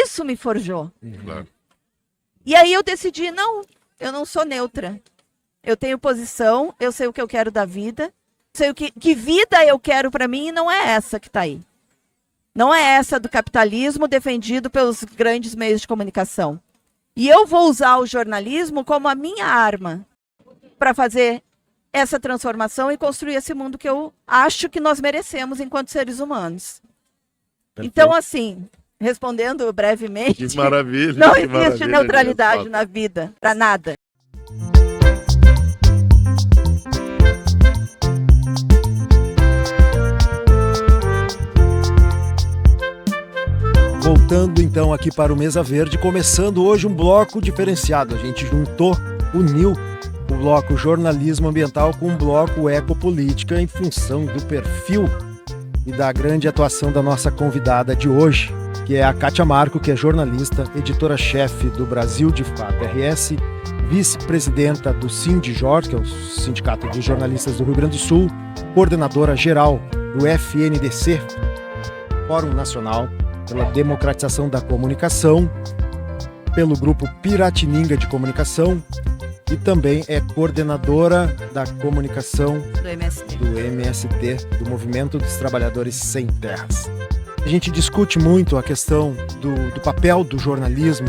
isso me forjou. Claro. E aí eu decidi, não, eu não sou neutra. Eu tenho posição, eu sei o que eu quero da vida, sei que vida eu quero para mim e não é essa que está aí. Não é essa do capitalismo defendido pelos grandes meios de comunicação. E eu vou usar o jornalismo como a minha arma para fazer essa transformação e construir esse mundo que eu acho que nós merecemos enquanto seres humanos. Perfeito. Então, assim, respondendo brevemente, Que maravilha. não que existe maravilha, neutralidade gente. na vida, para nada. Voltando então aqui para o Mesa Verde, começando hoje um bloco diferenciado. A gente uniu o bloco jornalismo ambiental com o bloco ecopolítica em função do perfil e da grande atuação da nossa convidada de hoje, que é a Kátia Marco, que é jornalista, editora-chefe do Brasil de Fato RS, vice-presidenta do Sindijor, que é o Sindicato dos Jornalistas do Rio Grande do Sul, coordenadora geral do FNDC, Fórum Nacional pela Democratização da Comunicação, pelo grupo Piratininga de Comunicação e também é coordenadora da comunicação do MST, do Movimento dos Trabalhadores Sem Terras. A gente discute muito a questão do papel do jornalismo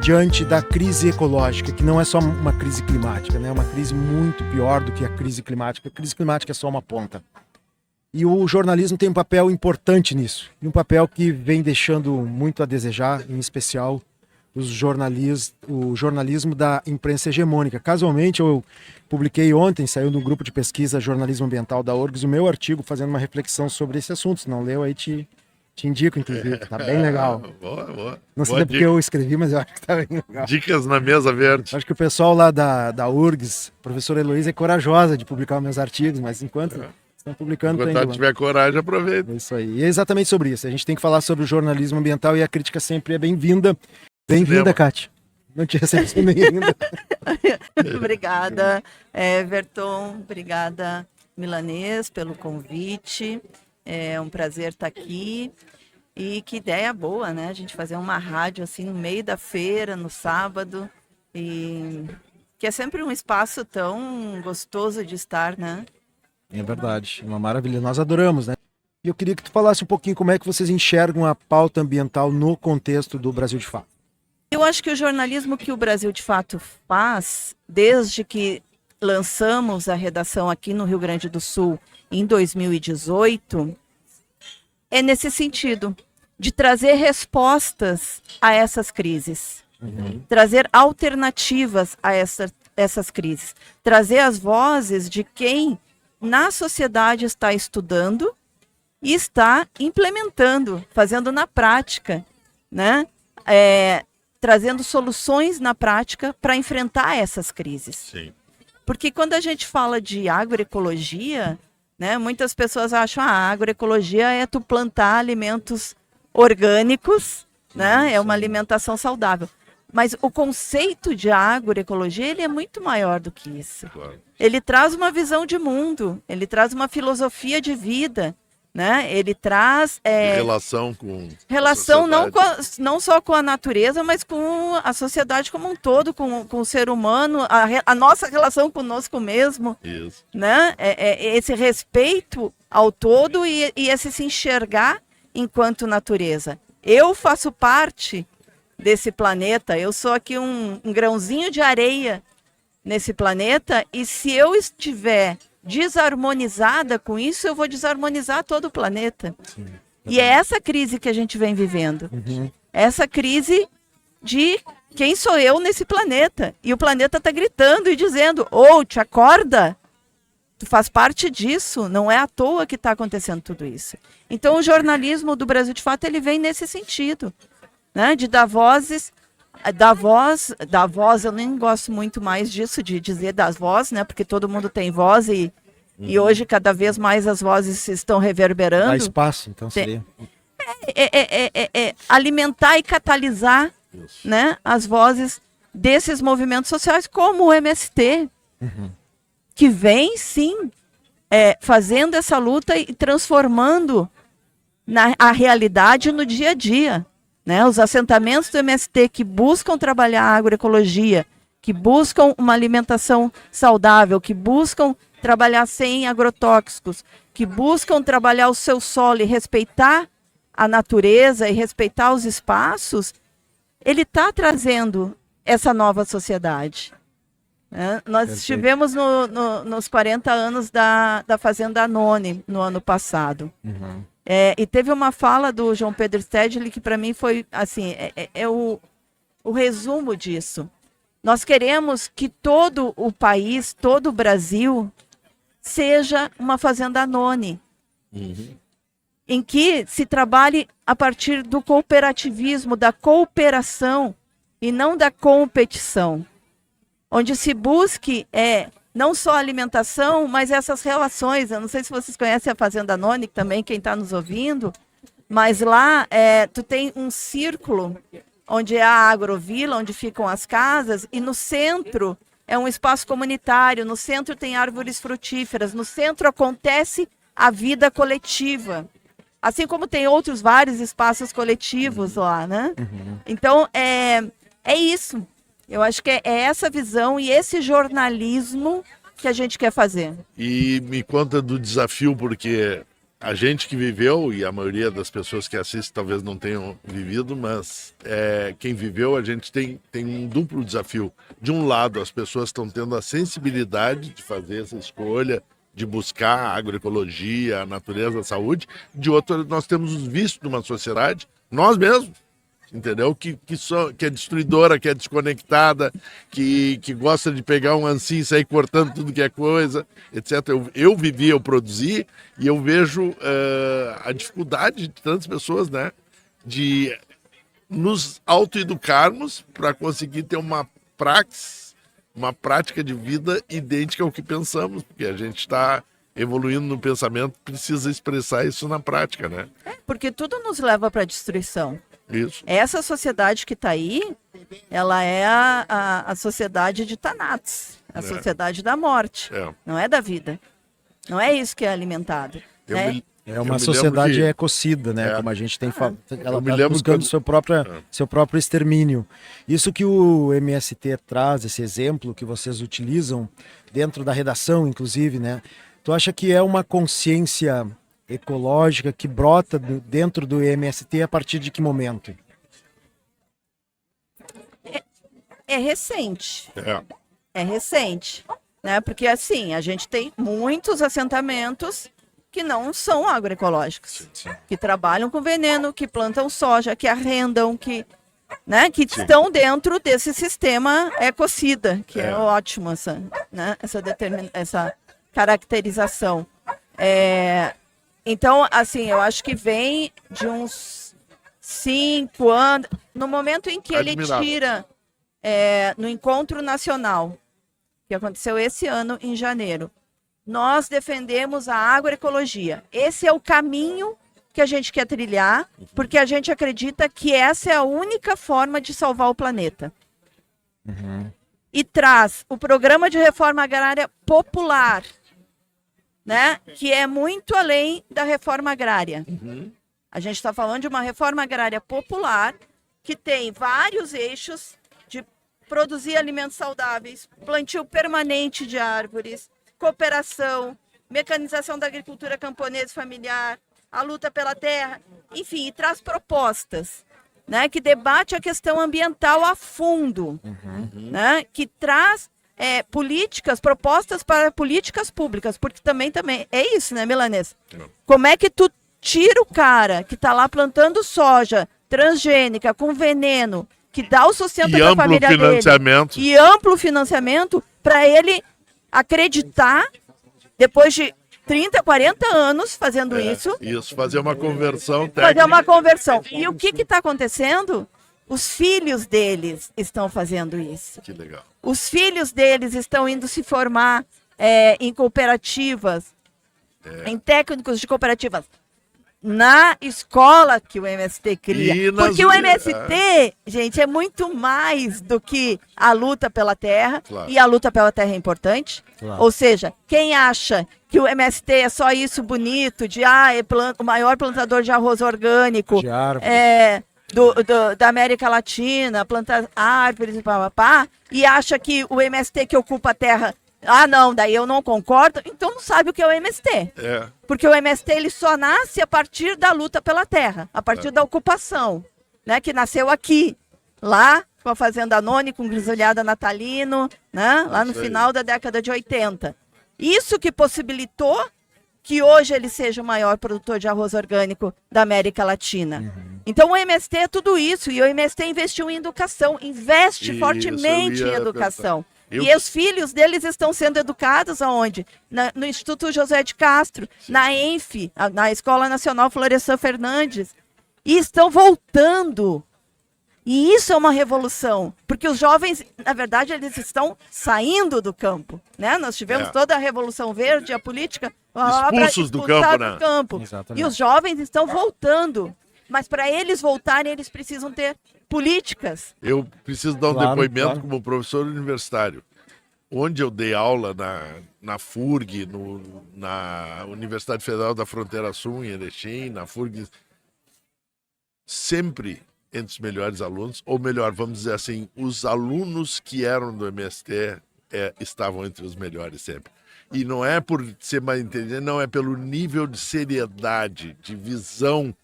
diante da crise ecológica, que não é só uma crise climática, né? É uma crise muito pior do que a crise climática. A crise climática é só uma ponta. E o jornalismo tem um papel importante nisso, e um papel que vem deixando muito a desejar, em especial o jornalismo da imprensa hegemônica. Casualmente, eu publiquei ontem, saiu no grupo de pesquisa Jornalismo Ambiental da URGS, o meu artigo fazendo uma reflexão sobre esse assunto. Se não leu, aí te indico, inclusive. Tá bem legal. Boa. Não sei porque eu escrevi, mas eu acho que tá bem legal. Dicas na mesa verde. Acho que o pessoal lá da URGS, a professora Heloísa, é corajosa de publicar os meus artigos, mas enquanto estão publicando... Enquanto tiver coragem, aproveita. É isso aí. E é exatamente sobre isso. A gente tem que falar sobre o jornalismo ambiental e a crítica sempre é bem-vinda. Bem-vinda, Kátia. Não tinha sido bem-vinda. Obrigada, Everton. Obrigada, Milanês, pelo convite. É um prazer estar aqui. E que ideia boa, né? A gente fazer uma rádio assim no meio da feira, no sábado. E que é sempre um espaço tão gostoso de estar, né? É verdade, uma maravilha. Nós adoramos, né? E eu queria que tu falasse um pouquinho como é que vocês enxergam a pauta ambiental no contexto do Brasil de Fato. Eu acho que o jornalismo que o Brasil de Fato faz, desde que lançamos a redação aqui no Rio Grande do Sul em 2018, é nesse sentido, de trazer respostas a essas crises, trazer alternativas a essas crises, trazer as vozes de quem na sociedade está estudando e está implementando, fazendo na prática, né? Trazendo soluções na prática para enfrentar essas crises. Sim. Porque quando a gente fala de agroecologia, né, muitas pessoas acham que a agroecologia é tu plantar alimentos orgânicos, né? É uma alimentação saudável. Mas o conceito de agroecologia ele é muito maior do que isso. Claro. Ele traz uma visão de mundo, ele traz uma filosofia de vida, né? Ele traz Relação com relação não só com a natureza, mas com a sociedade como um todo, com o ser humano, a nossa relação conosco mesmo. Isso. Né? Esse respeito ao todo e esse se enxergar enquanto natureza. Eu faço parte desse planeta, eu sou aqui um grãozinho de areia nesse planeta, e se eu estiver desarmonizada com isso, eu vou desarmonizar todo o planeta. Sim. E é essa crise que a gente vem vivendo. Essa crise de quem sou eu nesse planeta. E o planeta está gritando e dizendo, te acorda, tu faz parte disso, não é à toa que está acontecendo tudo isso. Então o jornalismo do Brasil de Fato, ele vem nesse sentido, né? De dar vozes, da voz, eu nem gosto muito mais disso, de dizer das vozes, né? Porque todo mundo tem voz e hoje cada vez mais as vozes estão reverberando. Dá espaço, então seria. Alimentar e catalisar, né, as vozes desses movimentos sociais, como o MST, que vem, sim, fazendo essa luta e transformando a realidade no dia a dia. né? Os assentamentos do MST que buscam trabalhar a agroecologia, que buscam uma alimentação saudável, que buscam trabalhar sem agrotóxicos, que buscam trabalhar o seu solo e respeitar a natureza e respeitar os espaços, ele está trazendo essa nova sociedade. Nós estivemos nos 40 anos da Fazenda Anone, no ano passado. E teve uma fala do João Pedro Stedley que para mim foi assim, o resumo disso. Nós queremos que todo o país, todo o Brasil, seja uma Fazenda Anone. Em que se trabalhe a partir do cooperativismo, da cooperação e não da competição. Onde se busque não só a alimentação, mas essas relações. Eu não sei se vocês conhecem a Fazenda Anone, também quem está nos ouvindo, mas lá tu tem um círculo onde é a agrovila, onde ficam as casas, e no centro é um espaço comunitário, no centro tem árvores frutíferas, no centro acontece a vida coletiva. Assim como tem outros vários espaços coletivos lá, né? Então, é isso. Eu acho que é essa visão e esse jornalismo que a gente quer fazer. E me conta do desafio, porque a gente que viveu, e a maioria das pessoas que assistem talvez não tenham vivido, mas quem viveu, a gente tem um duplo desafio. De um lado, as pessoas estão tendo a sensibilidade de fazer essa escolha, de buscar a agroecologia, a natureza, a saúde. De outro, nós temos os vícios de uma sociedade, nós mesmos, entendeu? Que é destruidora, que é desconectada, que gosta de pegar um ancinho e sair cortando tudo que é coisa, etc. Eu vivi, eu produzi, e eu vejo a dificuldade de tantas pessoas, né? De nos autoeducarmos para conseguir ter uma prática de vida idêntica ao que pensamos, porque a gente está evoluindo no pensamento, precisa expressar isso na prática, né? Porque tudo nos leva para a destruição. Isso. Essa sociedade que está aí, ela é a sociedade de Thanatos, a sociedade da morte, não é da vida. Não é isso que é alimentado. É uma sociedade ecocida, né? Como a gente tem falado. Ela está buscando seu próprio extermínio. Isso que o MST traz, esse exemplo que vocês utilizam dentro da redação, inclusive, né? Tu acha que é uma consciência ecológica que brota dentro do MST a partir de que momento? É recente. É recente. Né? Porque assim, a gente tem muitos assentamentos que não são agroecológicos, que trabalham com veneno, que plantam soja, que arrendam, que estão dentro desse sistema ecocida, que é ótimo essa caracterização. Então, assim, eu acho que vem de uns 5 anos, no momento em que ele tira no Encontro Nacional, que aconteceu esse ano em janeiro, nós defendemos a agroecologia. Esse é o caminho que a gente quer trilhar, porque a gente acredita que essa é a única forma de salvar o planeta. E traz o Programa de Reforma Agrária Popular, né, que é muito além da reforma agrária. A gente está falando de uma reforma agrária popular que tem vários eixos de produzir alimentos saudáveis, plantio permanente de árvores, cooperação, mecanização da agricultura camponesa e familiar, a luta pela terra, enfim, e traz propostas, né, que debate a questão ambiental a fundo, né, que traz propostas para políticas públicas, porque também é isso, né, Milanês? Como é que tu tira o cara que está lá plantando soja transgênica com veneno, que dá o sustento para a família dele, e amplo financiamento para ele acreditar, depois de 30, 40 anos fazendo isso. Isso, fazer uma conversão técnica. Fazer uma conversão. E o que está acontecendo? Os filhos deles estão fazendo isso. Que legal. Os filhos deles estão indo se formar em cooperativas, em técnicos de cooperativas, na escola que o MST cria. Porque o MST, gente, é muito mais do que a luta pela terra. Claro. E a luta pela terra é importante. Claro. Ou seja, quem acha que o MST é só isso bonito, de o maior plantador de arroz orgânico, de árvores. da América Latina, plantar árvores e papapá, e acha que o MST que ocupa a terra, não, daí eu não concordo, então não sabe o que é o MST. Porque o MST ele só nasce a partir da luta pela terra, a partir da ocupação, né, que nasceu aqui, lá com a Fazenda Noni, com Grisalhada Natalino, né, lá no final da década de 80. Isso que possibilitou que hoje ele seja o maior produtor de arroz orgânico da América Latina. Então o MST é tudo isso, e o MST investiu em educação, investe fortemente em educação. E os filhos deles estão sendo educados aonde? No Instituto José de Castro, na ENF, na Escola Nacional Florestan Fernandes, e estão voltando. E isso é uma revolução, porque os jovens, na verdade, eles estão saindo do campo, né? Nós tivemos toda a Revolução Verde, a política... Expulsos do campo, né? E os jovens estão voltando. Mas para eles voltarem, eles precisam ter políticas. Eu preciso dar um depoimento como professor universitário. Onde eu dei aula na FURG, na Universidade Federal da Fronteira Sul, em Erechim, na FURG, sempre entre os melhores alunos, ou melhor, vamos dizer assim, os alunos que eram do MST estavam entre os melhores sempre. E não é por ser mais inteligente, não, é pelo nível de seriedade, de visão,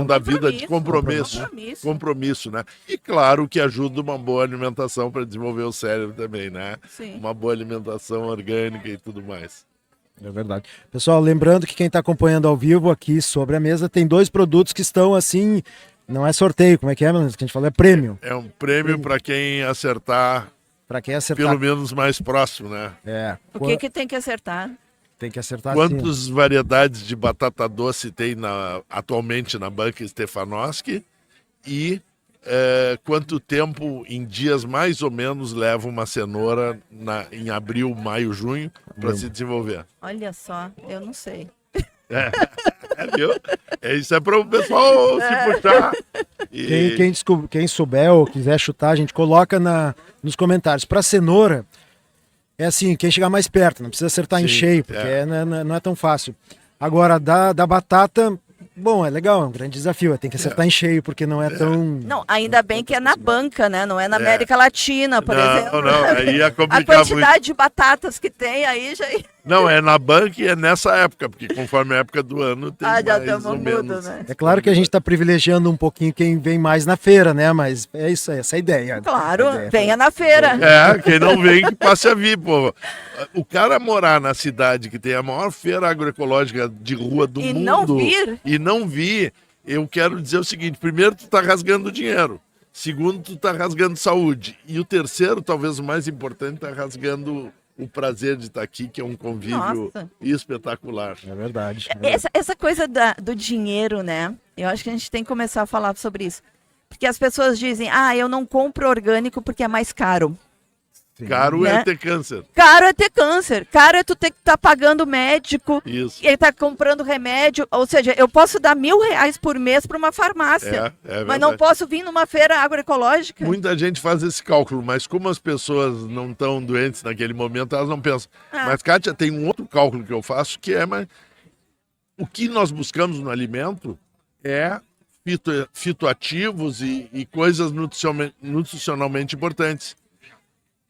da vida, de compromisso, né? E claro que ajuda uma boa alimentação para desenvolver o cérebro também, né? Sim. Uma boa alimentação orgânica e tudo mais. É verdade. Pessoal, lembrando que quem está acompanhando ao vivo aqui sobre a mesa tem 2 produtos que estão assim, não é sorteio, como é que a gente falou, é prêmio. É um prêmio para quem acertar. Para quem acertar. Pelo menos mais próximo, né? O que tem que acertar? Tem que acertar. Quantas variedades de batata doce tem atualmente na banca Stefanowski e quanto tempo, em dias mais ou menos, leva uma cenoura em abril, maio, junho para se desenvolver? Olha só, eu não sei. Viu? Isso é para o pessoal se puxar. E... Quem souber ou quiser chutar, a gente coloca nos comentários. Para cenoura, é assim, quem chegar mais perto, não precisa acertar em cheio, porque não é tão fácil. Agora, da batata, bom, é legal, é um grande desafio, tem que acertar em cheio, porque não é tão... Não, ainda bem que é na banca, né? Não é na América Latina, por exemplo. Não, aí é complicado. A quantidade de batatas que tem aí já... Não, é na banca e é nessa época, porque conforme a época do ano tem mais ou menos. Né? É claro que a gente está privilegiando um pouquinho quem vem mais na feira, né? Mas é isso aí, essa é a ideia. Claro, venha na feira. Quem não vem que passe a vir, pô. O cara morar na cidade que tem a maior feira agroecológica de rua do mundo e não vir, eu quero dizer o seguinte, primeiro tu tá rasgando dinheiro, segundo tu tá rasgando saúde e o terceiro, talvez o mais importante, tá rasgando o prazer de estar aqui, que é um convívio espetacular. É verdade. Essa coisa do dinheiro, né? Eu acho que a gente tem que começar a falar sobre isso. Porque as pessoas dizem, eu não compro orgânico porque é mais caro. Sim. Caro é ter câncer. Caro é ter câncer. Caro é tu ter que estar pagando médico. Isso. E ele tá comprando remédio. Ou seja, eu posso dar R$1.000 por mês para uma farmácia. Mas não posso vir numa feira agroecológica. Muita gente faz esse cálculo, mas como as pessoas não estão doentes naquele momento, elas não pensam. Mas, Kátia, tem um outro cálculo que eu faço, que é o que nós buscamos no alimento é fitoativos e coisas nutricionalmente importantes.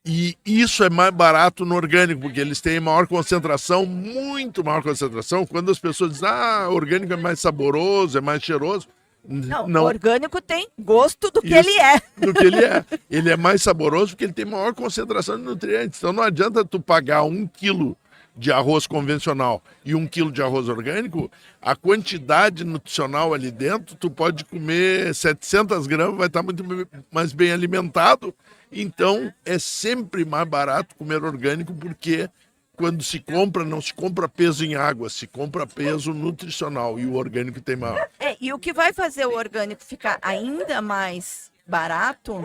E isso é mais barato no orgânico, porque eles têm maior concentração, muito maior concentração. Quando as pessoas dizem, orgânico é mais saboroso, é mais cheiroso. Não, o orgânico tem gosto do que ele é. Do que ele é. Ele é mais saboroso porque ele tem maior concentração de nutrientes. Então não adianta tu pagar 1 quilo de arroz convencional e 1 quilo de arroz orgânico, a quantidade nutricional ali dentro, tu pode comer 700 gramas, vai estar muito mais bem alimentado. Então, é sempre mais barato comer orgânico, porque quando se compra, não se compra peso em água, se compra peso nutricional, e o orgânico tem maior. E o que vai fazer o orgânico ficar ainda mais barato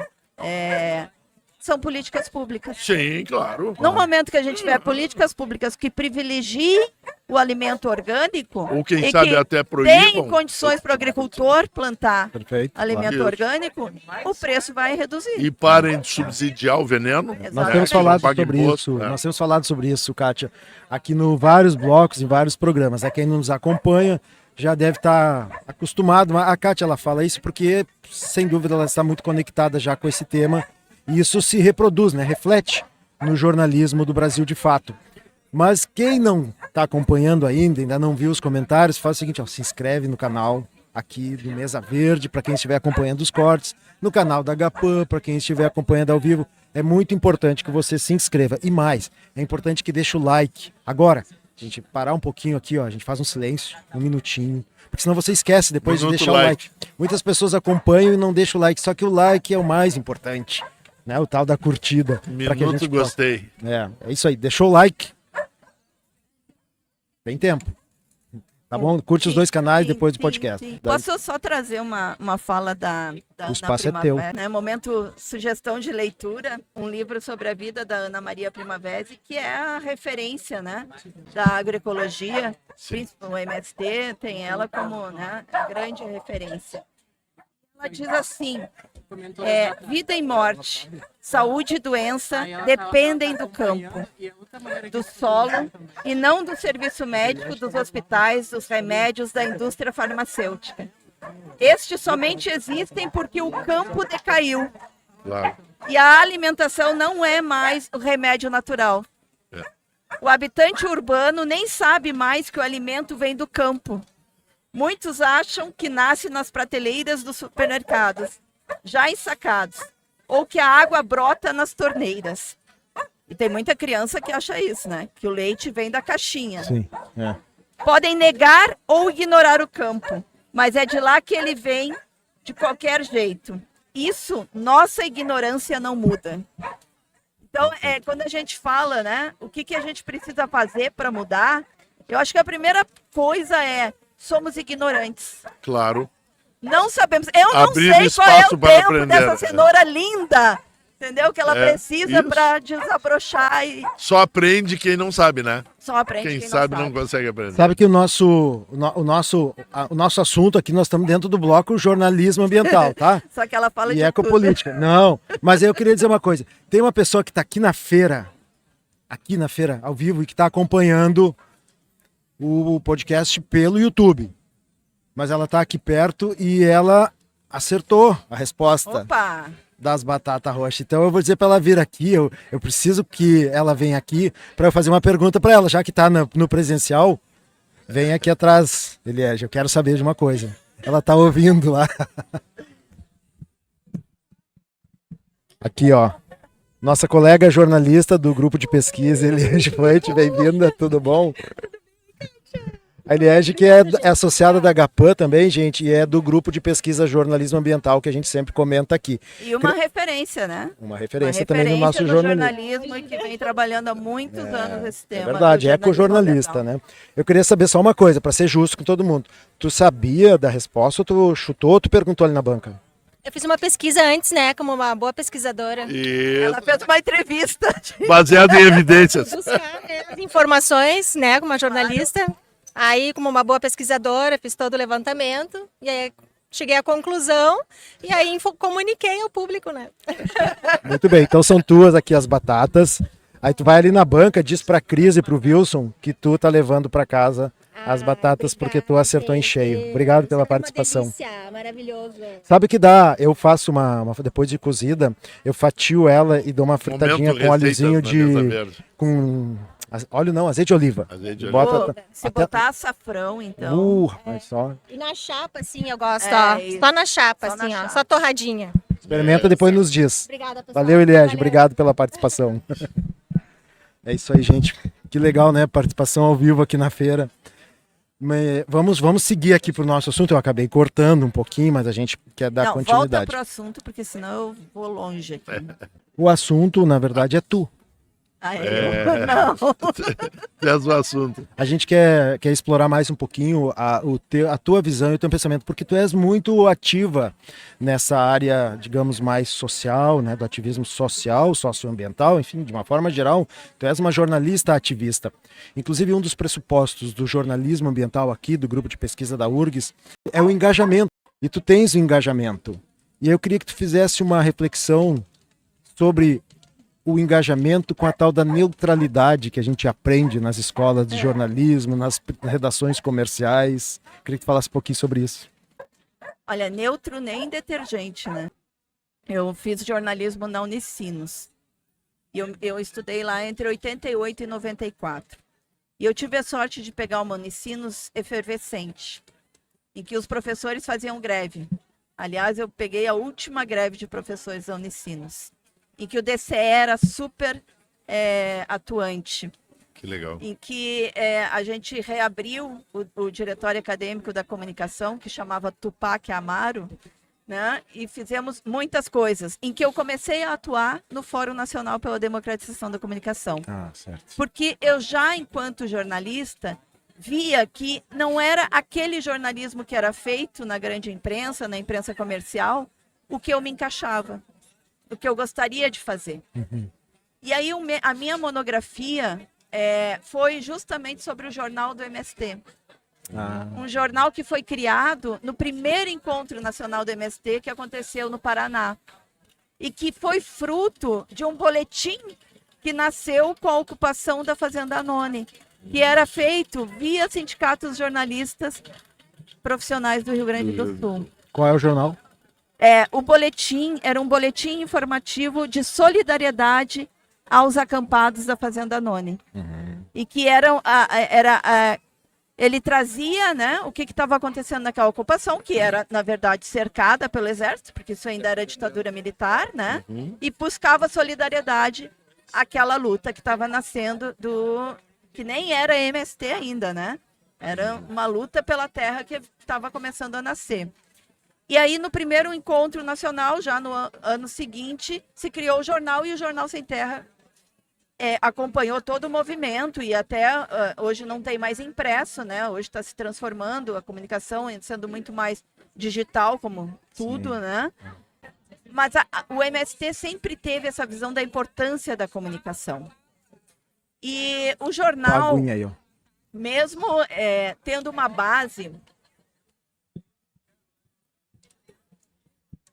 são políticas públicas. Sim, claro. No momento que a gente tiver políticas públicas que privilegiem o alimento orgânico, ou quem sabe até proíbam, tem condições para o agricultor plantar alimento claro. orgânico, o preço vai reduzir. E parem de subsidiar o veneno. Nós temos falado sobre isso, nós temos falado sobre isso, Kátia, aqui no vários blocos, em vários programas. A quem nos acompanha já deve estar acostumado. A Kátia, ela fala isso porque, sem dúvida, ela está muito conectada já com esse tema. E isso se reproduz, né? Reflete no jornalismo do Brasil de fato. Mas quem não está acompanhando ainda não viu os comentários, faz o seguinte, ó, se inscreve no canal aqui do Mesa Verde, para quem estiver acompanhando os cortes, no canal da Agapan, para quem estiver acompanhando ao vivo. É muito importante que você se inscreva. E mais, é importante que deixe o like. Agora, a gente parar um pouquinho aqui, ó, a gente faz um silêncio, um minutinho, porque senão você esquece depois de deixar o like. Muitas pessoas acompanham e não deixam o like, só que o like é o mais importante, né? O tal da curtida. Minuto que a gente gostei. É isso aí, deixou o like. Tem tempo. Tá bom? Curte os dois canais depois do podcast. Sim. Posso só trazer uma fala da o espaço é teu. Né? Momento sugestão de leitura, um livro sobre a vida da Ana Maria Primavesi, que é a referência, né, da agroecologia, o MST tem ela como, né, grande referência. Ela diz assim, vida e morte, saúde e doença dependem do campo, do solo e não do serviço médico, dos hospitais, dos remédios, da indústria farmacêutica. Estes somente existem porque o campo decaiu. Claro. E a alimentação não é mais o remédio natural. O habitante urbano nem sabe mais que o alimento vem do campo. Muitos acham que nasce nas prateleiras dos supermercados, já ensacados, ou que a água brota nas torneiras. E tem muita criança que acha isso, né? Que o leite vem da caixinha. Sim, Podem negar ou ignorar o campo, mas é de lá que ele vem de qualquer jeito. Isso, nossa ignorância não muda. Então, quando a gente fala, né? O que a gente precisa fazer para mudar, eu acho que a primeira coisa somos ignorantes. Claro. Não sabemos. Eu não Abrir sei qual é o espaço para tempo aprender. dessa cenoura linda, entendeu? Que ela precisa isso. para desabrochar e Só aprende quem não sabe, né? só aprende Quem quem sabe não não consegue aprender. Sabe que o nosso assunto aqui, nós estamos dentro do bloco jornalismo ambiental, tá? Só que ela fala E de ecopolítica. Não, mas eu queria dizer uma coisa. Tem uma pessoa que está aqui na feira, ao vivo, e que está acompanhando o podcast pelo YouTube. Mas ela está aqui perto e ela acertou a resposta. Opa! Das batatas roxas. Então eu vou dizer para ela vir aqui, eu preciso que ela venha aqui para eu fazer uma pergunta para ela, já que está no presencial, vem aqui atrás, Eliege, eu quero saber de uma coisa. Ela está ouvindo lá. Aqui, ó, nossa colega jornalista do grupo de pesquisa, Eliege Fante, bem-vinda, tudo bom? A Eliege, que é associada da Agapan também, gente, e é do grupo de pesquisa jornalismo ambiental que a gente sempre comenta aqui. E uma referência, né? Uma referência também no nosso do jornalismo. E que vem trabalhando há muitos anos esse tema. É verdade, ecojornalista, né? Eu queria saber só uma coisa, para ser justo com todo mundo. Tu sabia da resposta ou tu chutou ou tu perguntou ali na banca? Eu fiz uma pesquisa antes, né, como uma boa pesquisadora. Ela fez uma entrevista. Baseado em evidências. Buscar as informações, né, como uma jornalista. Aí, como uma boa pesquisadora, fiz todo o levantamento e aí cheguei à conclusão e aí comuniquei ao público, né? Muito bem, então são tuas aqui as batatas. Aí tu vai ali na banca, diz pra Cris e pro Wilson que tu tá levando pra casa as batatas porque tu acertou em cheio. Obrigado pela participação. Uma delícia, maravilhoso. Sabe que dá, eu faço depois de cozida, eu fatio ela e dou uma fritadinha com óleozinho com óleo não, azeite de oliva. Azeite de Bota, se botar açafrão, então. Rapaz, só. E na chapa, assim, eu gosto, ó. Só na chapa, Só assim, na ó. chapa. Só torradinha. Experimenta depois nos dias. Obrigada, pessoal. Valeu, Eliege. Valeu. Obrigado pela participação. É isso aí, gente. Que legal, né? Participação ao vivo aqui na feira. Vamos seguir aqui pro nosso assunto. Eu acabei cortando um pouquinho, mas a gente quer dar continuidade. Volta pro assunto, porque senão eu vou longe aqui. O assunto, na verdade, é tu. Não. Tens o assunto. A gente quer explorar mais um pouquinho a tua visão e o teu pensamento, porque tu és muito ativa nessa área, digamos, mais social, né, do ativismo social, socioambiental, enfim, de uma forma geral, tu és uma jornalista ativista. Inclusive, um dos pressupostos do jornalismo ambiental aqui, do grupo de pesquisa da URGS, é o engajamento. E tu tens o engajamento. E eu queria que tu fizesse uma reflexão sobre o engajamento com a tal da neutralidade que a gente aprende nas escolas de jornalismo, nas redações comerciais. Queria que tu falasse um pouquinho sobre isso. Olha, neutro nem detergente, né? Eu fiz jornalismo na Unicinos. E eu estudei lá entre 88 e 94. E eu tive a sorte de pegar uma Unicinos efervescente, em que os professores faziam greve. Aliás, eu peguei a última greve de professores da Unicinos, em que o DCE era super atuante. Que legal. Em que a gente reabriu o Diretório Acadêmico da Comunicação, que chamava Tupac Amaro, né? E fizemos muitas coisas, em que eu comecei a atuar no Fórum Nacional pela Democratização da Comunicação. Ah, certo. Porque eu já, enquanto jornalista, via que não era aquele jornalismo que era feito na grande imprensa, na imprensa comercial, o que eu me encaixava, o que eu gostaria de fazer. E aí a minha monografia foi justamente sobre o jornal do MST. Um jornal que foi criado no primeiro encontro nacional do MST que aconteceu no Paraná. E que foi fruto de um boletim que nasceu com a ocupação da Fazenda Anone, que era feito via sindicatos jornalistas profissionais do Rio Grande do Sul. Qual é o jornal? O boletim era um boletim informativo de solidariedade aos acampados da Fazenda Anone. E que ele trazia, né, o que estava acontecendo naquela ocupação, que era, na verdade, cercada pelo exército, porque isso ainda era ditadura militar, né? E buscava solidariedade àquela luta que estava nascendo que nem era MST ainda, né? Era uma luta pela terra que estava começando a nascer. E aí, no primeiro encontro nacional, já no ano seguinte, se criou o jornal, e o Jornal Sem Terra acompanhou todo o movimento, e até hoje não tem mais impresso, né? Hoje está se transformando a comunicação, sendo muito mais digital, como tudo, Sim. né? Mas o MST sempre teve essa visão da importância da comunicação. E o jornal, mesmo tendo uma base,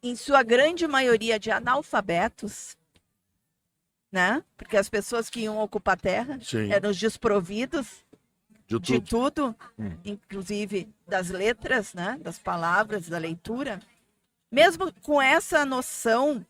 em sua grande maioria, de analfabetos, né? Porque as pessoas que iam ocupar a terra Sim. eram os desprovidos de tudo, inclusive das letras, né? Das palavras, da leitura. Mesmo com essa noção,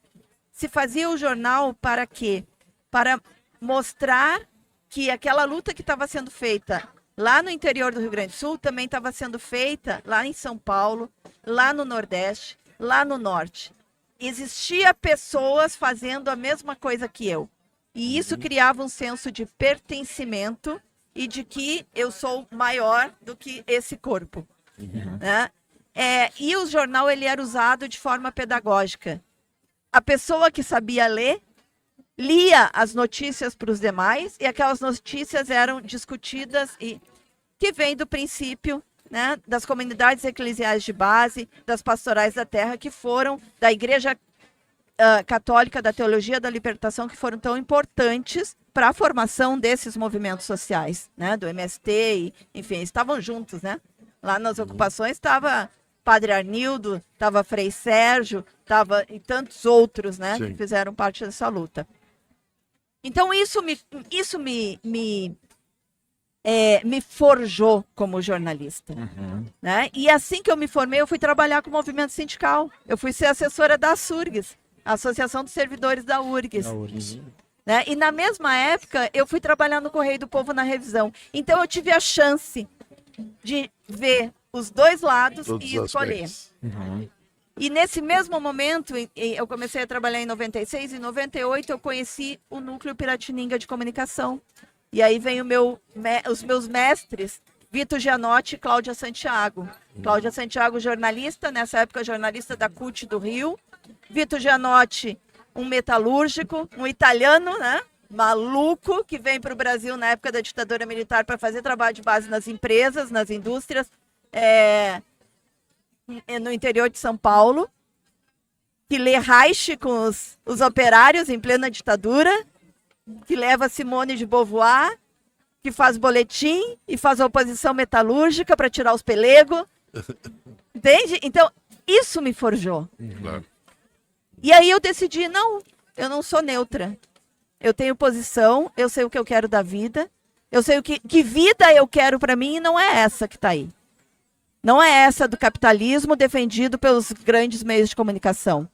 se fazia o jornal para quê? Para mostrar que aquela luta que estava sendo feita lá no interior do Rio Grande do Sul também estava sendo feita lá em São Paulo, lá no Nordeste, lá no Norte. Existia pessoas fazendo a mesma coisa que eu. E isso criava um senso de pertencimento e de que eu sou maior do que esse corpo. Né? E o jornal ele era usado de forma pedagógica. A pessoa que sabia ler, lia as notícias para os demais, e aquelas notícias eram discutidas, e que vem do princípio, né, das comunidades eclesiais de base, das pastorais da terra, que foram da Igreja Católica, da Teologia da Libertação, que foram tão importantes para a formação desses movimentos sociais, né, do MST, e, enfim, estavam juntos, né? Lá nas ocupações estava Padre Arnildo, estava Frei Sérgio, e tantos outros, né, que fizeram parte dessa luta. Então, isso me forjou como jornalista. Né? E assim que eu me formei, eu fui trabalhar com o movimento sindical. Eu fui ser assessora da ASURGS, a Associação dos Servidores da URGS. Né? E na mesma época, eu fui trabalhar no Correio do Povo na revisão. Então, eu tive a chance de ver os dois lados e escolher. E nesse mesmo momento, eu comecei a trabalhar em 96, e em 98 eu conheci o Núcleo Piratininga de Comunicação. E aí vem os meus mestres, Vitor Gianotti e Cláudia Santiago. Cláudia Santiago, jornalista, nessa época jornalista da CUT do Rio. Vitor Gianotti, um metalúrgico, um italiano, né? Maluco, que vem para o Brasil na época da ditadura militar para fazer trabalho de base nas empresas, nas indústrias, no interior de São Paulo, que lê Reich com os operários em plena ditadura, que leva Simone de Beauvoir, que faz boletim e faz oposição metalúrgica para tirar os pelegos. Entende? Então, isso me forjou. E aí eu decidi, não, eu não sou neutra. eu tenho posição, eu sei o que eu quero da vida, eu sei que vida eu quero para mim e não é essa que está aí. Não é essa do capitalismo defendido pelos grandes meios de comunicação.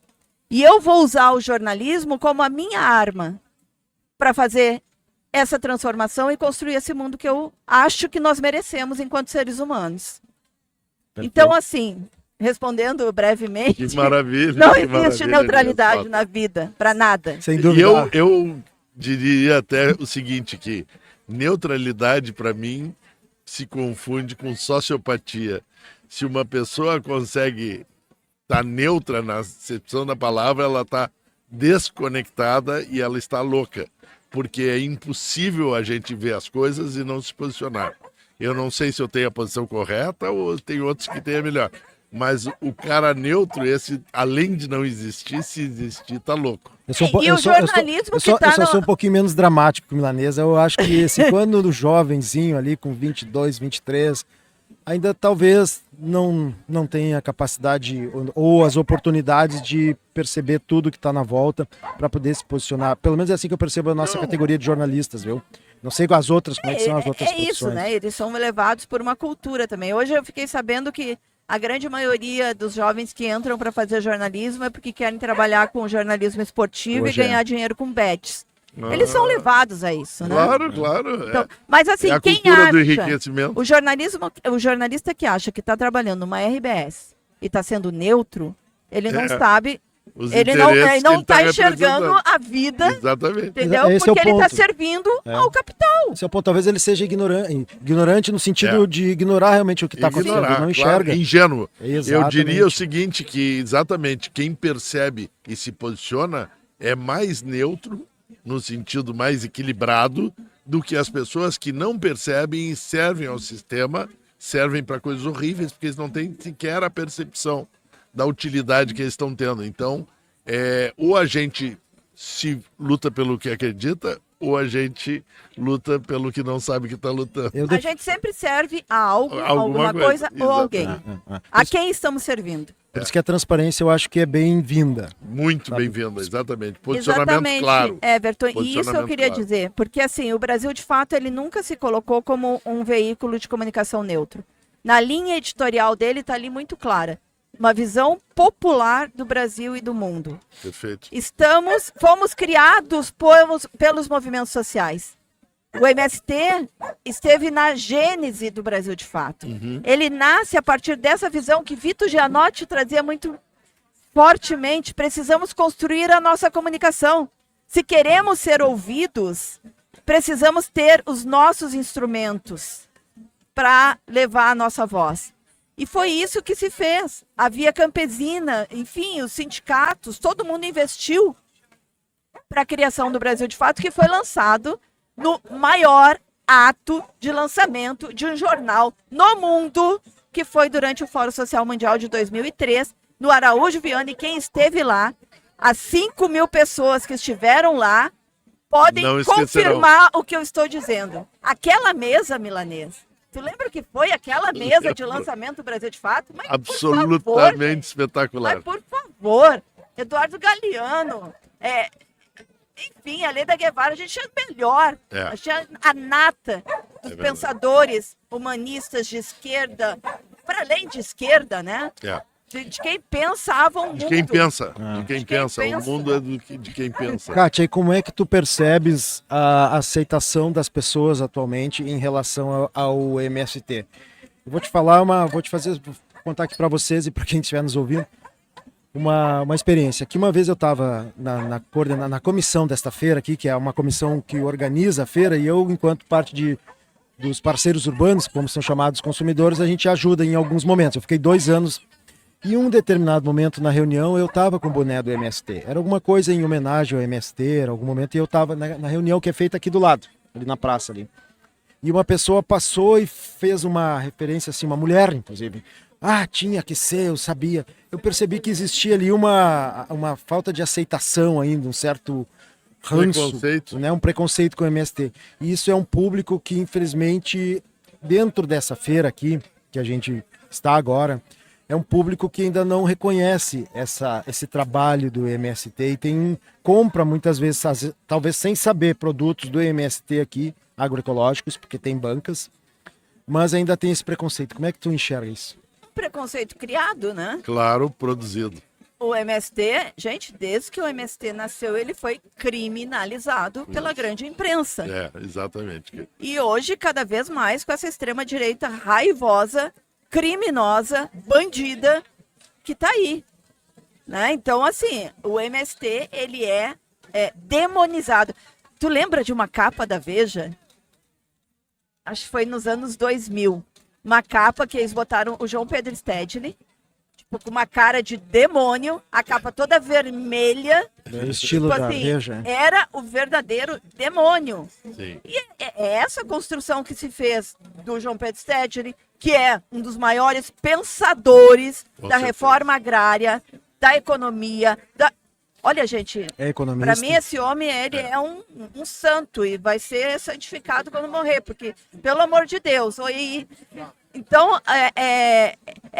E eu vou usar o jornalismo como a minha arma para fazer essa transformação e construir esse mundo que eu acho que nós merecemos enquanto seres humanos. Perfeito. Então, assim, respondendo brevemente, Que maravilha. não que existe maravilha, neutralidade Nelson. na vida, para nada. Sem E dúvida. eu diria até o seguinte, que neutralidade, para mim, se confunde com sociopatia. Se uma pessoa consegue estar neutra na acepção da palavra, ela está desconectada e ela está louca. Porque é impossível a gente ver as coisas e não se posicionar. Eu não sei se eu tenho a posição correta ou tem outros que têm a melhor. Mas o cara neutro, esse, além de não existir, se existir, tá louco. Eu sou, E o jornalismo que tá eu só no- sou um pouquinho menos dramático que o milanesa. Eu acho que esse quando do jovenzinho ali com 22, 23, ainda talvez não tenha a capacidade ou as oportunidades de perceber tudo que está na volta para poder se posicionar. Pelo menos é assim que eu percebo a nossa categoria de jornalistas, viu? Não sei com as outras, como é que são as outras É isso, profissões. né? Eles são levados por uma cultura também. Hoje eu fiquei sabendo que a grande maioria dos jovens que entram para fazer jornalismo é porque querem trabalhar com jornalismo esportivo Hoje e ganhar dinheiro com bets. Eles Ah, são levados a isso, né? Claro, claro. Então, mas assim, é a quem cultura do acha, enriquecimento. o jornalista que acha que está trabalhando numa RBS e está sendo neutro, ele não É. sabe, Os ele interesses não que ele tá está enxergando representando. a vida, Exatamente. entendeu? Esse é o Porque ele está ponto. servindo É. ao capital. Esse é o ponto. Talvez ele seja ignorante no sentido É. de ignorar realmente o que está acontecendo. Ignorar, Não claro, enxerga. ingênuo. Eu Exatamente. diria o seguinte, que exatamente quem percebe e se posiciona é mais neutro, no sentido mais equilibrado, do que as pessoas que não percebem e servem ao sistema, servem para coisas horríveis, porque eles não têm sequer a percepção da utilidade que eles estão tendo. Então, ou a gente se luta pelo que acredita, ou a gente luta pelo que não sabe que está lutando. Eu A gente sempre serve a algo, Alguma alguma coisa ou alguém. exatamente. A quem estamos servindo? Por isso que a transparência eu acho que é bem-vinda. Muito Sabe? bem-vinda, exatamente. Posicionamento Exatamente, claro. Everton. E isso eu Posicionamento queria claro. dizer, porque assim, o Brasil, de fato, ele nunca se colocou como um veículo de comunicação neutro. Na linha editorial dele está ali muito clara. Uma visão popular do Brasil e do mundo. Perfeito. Fomos criados pelos movimentos sociais. O MST esteve na gênese do Brasil, de fato. Ele nasce a partir dessa visão que Vito Gianotti trazia muito fortemente. Precisamos construir a nossa comunicação. Se queremos ser ouvidos, precisamos ter os nossos instrumentos para levar a nossa voz. E foi isso que se fez. A Via Campesina, enfim, os sindicatos, todo mundo investiu para a criação do Brasil de Fato, que foi lançado no maior ato de lançamento de um jornal no mundo, que foi durante o Fórum Social Mundial de 2003, no Araújo Viana. E quem esteve lá, as 5.000 pessoas que estiveram lá, podem Não esquecerão. confirmar o que eu estou dizendo. Aquela mesa, Milanês, tu lembra o que foi aquela mesa de lançamento do Brasil de Fato? Mas, por favor, Absolutamente espetacular. mas, por favor, Eduardo Galeano, enfim, a Leda Guevara, a gente tinha melhor. É. A gente tinha a nata dos verdade. pensadores humanistas de esquerda, para além de esquerda, né? É. De quem pensava o mundo. De quem pensa. Ah. De quem De quem pensa. pensa. O mundo é de quem pensa. Kátia, e como é que tu percebes a aceitação das pessoas atualmente em relação ao MST? Eu vou te falar vou contar aqui para vocês e para quem estiver nos ouvindo uma experiência. Que uma vez eu estava na comissão desta feira aqui, que é uma comissão que organiza a feira, e eu, enquanto parte dos parceiros urbanos, como são chamados consumidores, a gente ajuda em alguns momentos. Eu fiquei 2 anos. E em um determinado momento na reunião eu estava com o boné do MST. Era alguma coisa em homenagem ao MST, era algum momento, e eu estava na reunião que é feita aqui do lado, ali na praça ali. E uma pessoa passou e fez uma referência assim, uma mulher inclusive. Ah, tinha que ser, eu sabia. Eu percebi que existia ali uma falta de aceitação ainda, um certo ranço, Preconceito. né, um preconceito com o MST. E isso é um público que, infelizmente, dentro dessa feira aqui, que a gente está agora, é um público que ainda não reconhece esse trabalho do MST e compra muitas vezes, talvez sem saber, produtos do MST aqui, agroecológicos, porque tem bancas, mas ainda tem esse preconceito. Como é que tu enxerga isso? Preconceito criado, né? Claro, produzido. O MST, gente, desde que o MST nasceu, ele foi criminalizado pela grande imprensa. É, exatamente. E hoje, cada vez mais, com essa extrema-direita raivosa, criminosa, bandida, que tá aí. Né? Então, assim, o MST, ele é demonizado. Tu lembra de uma capa da Veja? Acho que foi nos anos 2000. Uma capa que eles botaram o João Pedro Stedley, com uma cara de demônio, a capa toda vermelha. É o estilo tipo da assim, Veja. era o verdadeiro demônio. Sim. E é essa construção que se fez do João Pedro Stedley, que é um dos maiores pensadores Com da certeza. reforma agrária, da economia. Olha, gente, É economista. para mim esse homem ele é um santo e vai ser santificado quando morrer, porque, pelo amor de Deus, então, é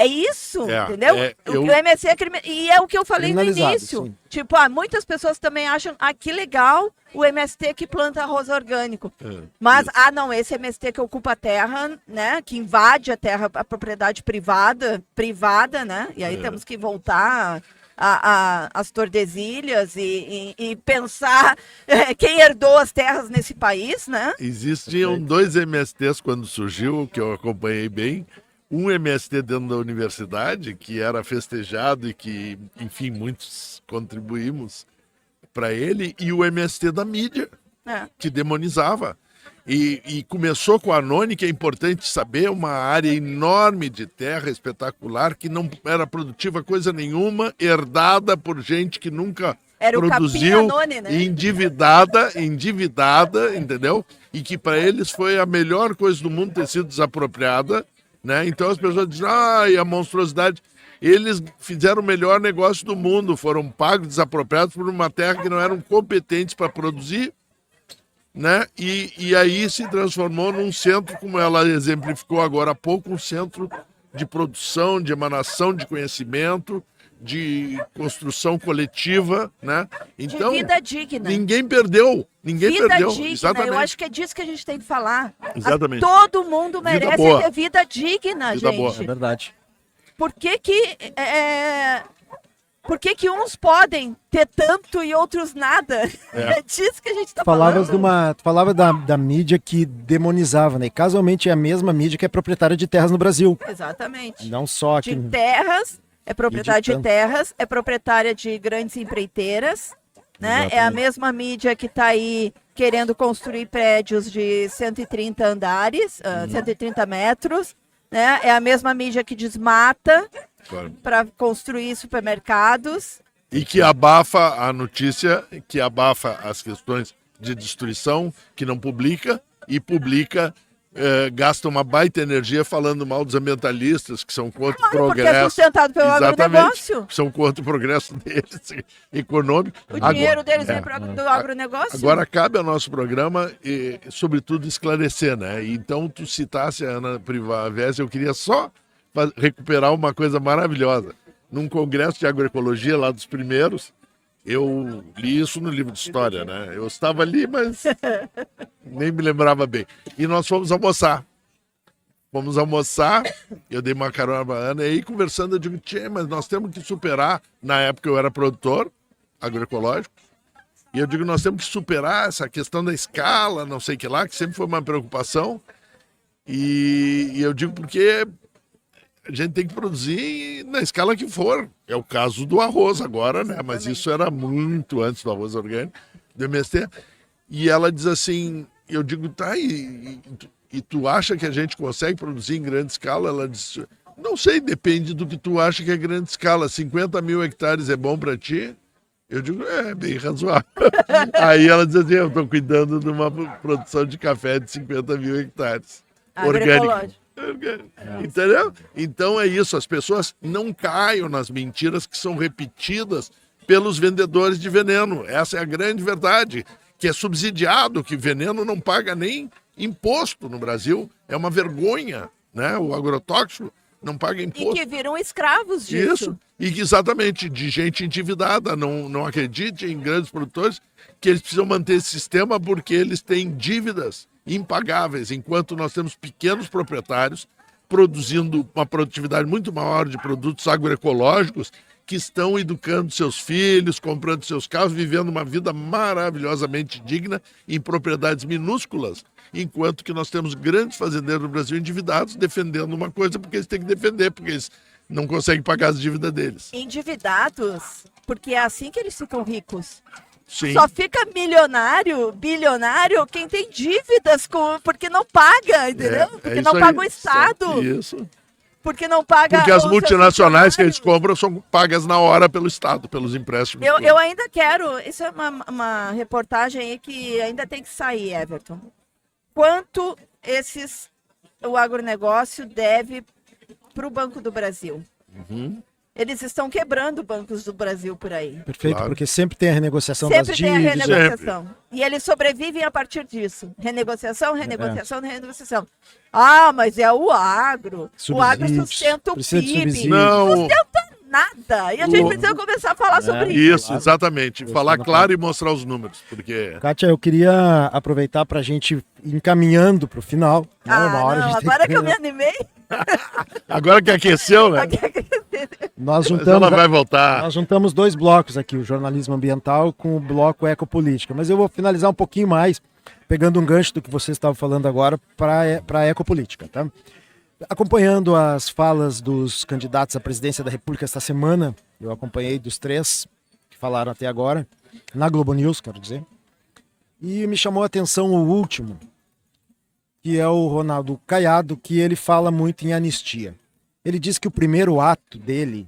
isso, entendeu? O MST é crime, e é o que eu falei no Criminalizado, início. sim. Tipo, muitas pessoas também acham, que legal o MST que planta arroz orgânico. Mas, não, esse MST que ocupa a terra, né, que invade a terra, a propriedade privada, né, e aí temos que voltar as Tordesilhas e pensar quem herdou as terras nesse país, né? Existiam 2 MSTs quando surgiu, que eu acompanhei bem. Um MST dentro da universidade, que era festejado e que, enfim, muitos contribuímos para ele, e o MST da mídia, que demonizava. E começou com a Anoni, que é importante saber, uma área enorme de terra espetacular, que não era produtiva coisa nenhuma, herdada por gente que nunca Era produziu, o Capim Anoni, né? endividada, entendeu? E que para eles foi a melhor coisa do mundo ter sido desapropriada, né? Então as pessoas dizem, e a monstruosidade. Eles fizeram o melhor negócio do mundo, foram pagos desapropriados por uma terra que não eram competentes para produzir, né? E aí se transformou num centro, como ela exemplificou agora há pouco, um centro de produção, de emanação de conhecimento, de construção coletiva, né? Então, de vida digna. Ninguém perdeu. Vida digna. Exatamente. Eu acho que é disso que a gente tem que falar. Exatamente. Todo mundo Vida merece boa. ter vida digna, Vida gente. boa. É verdade. Por que que uns podem ter tanto e outros nada? É disso que a gente está falando. Tu falava da mídia que demonizava, né? E casualmente é a mesma mídia que é proprietária de terras no Brasil. Exatamente. Não só aqui. De terras, é proprietária de tanto. terras, é proprietária de grandes empreiteiras, né? Exatamente. É a mesma mídia que está aí querendo construir prédios de 130 andares, 130 metros, né? É a mesma mídia que desmata Claro. para construir supermercados. E que abafa a notícia, que abafa as questões de destruição, que não publica, e publica, gasta uma baita energia falando mal dos ambientalistas, que são contra o Porque é progresso. sustentado pelo Exatamente, agronegócio. que são contra o progresso deles, econômico. O dinheiro deles vem do agronegócio. Agora cabe ao nosso programa, sobretudo, esclarecer, né? Então, tu citasse a Ana Privavesi, eu queria só recuperar uma coisa maravilhosa. Num congresso de agroecologia, lá dos primeiros, eu li isso no livro de história, né? Eu estava ali, mas nem me lembrava bem. E nós fomos almoçar. Eu dei uma carona pra Ana, e aí conversando eu digo, tchê, mas nós temos que superar, na época eu era produtor agroecológico, e eu digo, nós temos que superar essa questão da escala, não sei o que lá, que sempre foi uma preocupação, e eu digo porque a gente tem que produzir na escala que for. É o caso do arroz agora, né? Mas isso era muito antes do arroz orgânico, do MST. E ela diz assim, eu digo, tá, e tu acha que a gente consegue produzir em grande escala? Ela diz, não sei, depende do que tu acha que é grande escala. 50 mil hectares é bom para ti? Eu digo, é bem razoável. Aí ela diz assim, eu estou cuidando de uma produção de café de 50 mil hectares. Orgânico. Entendeu? Então é isso, as pessoas não caiam nas mentiras que são repetidas pelos vendedores de veneno. Essa é a grande verdade, que é subsidiado, que veneno não paga nem imposto no Brasil. É uma vergonha, né? O agrotóxico não paga E imposto. que viram escravos disso. Isso, e que exatamente de gente endividada, não acredite em grandes produtores, que eles precisam manter esse sistema porque eles têm dívidas impagáveis, enquanto nós temos pequenos proprietários produzindo uma produtividade muito maior de produtos agroecológicos, que estão educando seus filhos, comprando seus carros, vivendo uma vida maravilhosamente digna em propriedades minúsculas, enquanto que nós temos grandes fazendeiros no Brasil endividados defendendo uma coisa porque eles têm que defender, porque eles não conseguem pagar as dívidas deles. Endividados, porque é assim que eles ficam ricos. Sim. Só fica milionário, bilionário, quem tem dívidas porque não paga, entendeu? Porque não isso paga o aí. Estado. Isso. Porque não paga. Porque as os seus multinacionais que eles funcionários. compram são pagas na hora pelo Estado, pelos empréstimos. Eu ainda quero. Isso é uma reportagem aí que ainda tem que sair, Everton. Quanto o agronegócio deve para o Banco do Brasil? Uhum. Eles estão quebrando bancos do Brasil por aí. Perfeito, Claro. porque sempre tem a renegociação Sempre das tem a dívidas. renegociação. E eles sobrevivem a partir disso. Renegociação, renegociação. Ah, mas é o agro. O agro Subsídios. sustenta o Precisa de PIB. subsídios. Não, Nada. E a gente precisa começar a falar sobre isso. isso, exatamente. Falar claro e mostrar os números, porque Kátia, eu queria aproveitar para a gente ir encaminhando para o final. Né? Uma hora a Não, gente tem agora que eu me terminar. animei. agora que aqueceu, né? Nós Mas juntamos, ela vai voltar. nós juntamos dois blocos aqui, o jornalismo ambiental com o bloco ecopolítica. Mas eu vou finalizar um pouquinho mais, pegando um gancho do que você estava falando agora para a ecopolítica. Tá? Acompanhando as falas dos candidatos à presidência da República esta semana, eu acompanhei dos 3 que falaram até agora, na Globo News, quero dizer, e me chamou a atenção o último, que é o Ronaldo Caiado, que ele fala muito em anistia. Ele diz que o primeiro ato dele,